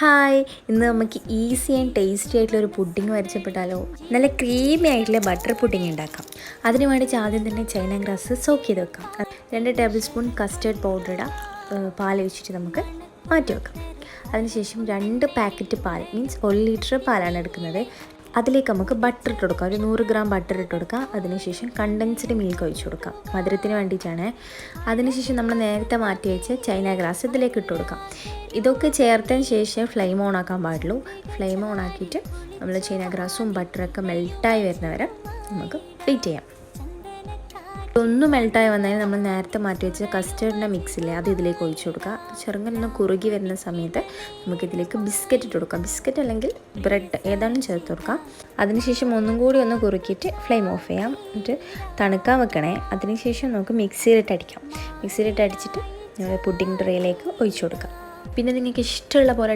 Hi, ഇന്ന് നമുക്ക് easy and tasty ആയിട്ടുള്ള ഒരു പുഡിംഗ് പരിചയപ്പെട്ടാലോ. നല്ല ക്രീമി ആയിട്ടുള്ള ബട്ടർ പുഡിംഗ് ഉണ്ടാക്കാം. അതിന് വേണ്ടി ആദ്യം തന്നെ ചൈന ഗ്രാസ് സോക്ക് ചെയ്ത് വെക്കാം. 2 ടേബിൾ സ്പൂൺ കസ്റ്റേർഡ് പൗഡർ ഇടാം. പാൽ ഒഴിച്ചിട്ട് നമുക്ക് മാറ്റി വെക്കാം. അതിനുശേഷം 2 പാക്കറ്റ് പാൽ, മീൻസ് 1 ലിറ്റർ പാലാണ് എടുക്കുന്നത്. അതിലേക്ക് നമുക്ക് ബട്ടർ ഇട്ട് കൊടുക്കാം. ഒരു 100 ഗ്രാം ബട്ടർ ഇട്ട് കൊടുക്കാം. അതിനുശേഷം കണ്ടൻസ്ഡ് മിൽക്ക് ഒഴിച്ച് കൊടുക്കാം, മധുരത്തിന് വേണ്ടിയിട്ടാണ്. അതിനുശേഷം നമ്മൾ നേരത്തെ മാറ്റി വെച്ച് ചൈന ഗ്രാസ് ഇതിലേക്ക് ഇട്ട് കൊടുക്കാം. ഇതൊക്കെ ചേർത്തതിന് ശേഷം ഫ്ലെയിം ഓൺ ആക്കാൻ പാടുള്ളൂ. ഫ്ലെയിം ഓൺ ആക്കിയിട്ട് നമ്മൾ ചൈന ഗ്രാസും ബട്ടറൊക്കെ മെൽട്ടായി വരുന്നവരെ നമുക്ക് വെയിറ്റ് ചെയ്യാം. ഒന്ന് മെൽട്ടായി വന്നാൽ നമ്മൾ നേരത്തെ മാറ്റി വെച്ച കസ്റ്റേർഡിൻ്റെ മിക്സില്ലേ, അത് ഇതിലേക്ക് ഒഴിച്ചു കൊടുക്കുക. ചെറുങ്ങനെ കുറുകി വരുന്ന സമയത്ത് നമുക്കിതിലേക്ക് ബിസ്ക്കറ്റ് ഇട്ട് കൊടുക്കാം. ബിസ്ക്കറ്റ് അല്ലെങ്കിൽ ബ്രെഡ് ഏതാണെങ്കിലും ചേർത്ത് കൊടുക്കാം. അതിനുശേഷം ഒന്നും കൂടി ഒന്ന് കുറുക്കിയിട്ട് ഫ്ലെയിം ഓഫ് ചെയ്യാം. എന്നിട്ട് തണുക്കാൻ വെക്കണേ. അതിനുശേഷം നമുക്ക് മിക്സിയിലിട്ട് അടിക്കാം. മിക്സിയിലിട്ട് അടിച്ചിട്ട് നമ്മൾ പുഡിംഗ് ട്രേയിലേക്ക് ഒഴിച്ചു കൊടുക്കാം. പിന്നെ നിങ്ങൾക്ക് ഇഷ്ടമുള്ള പോലെ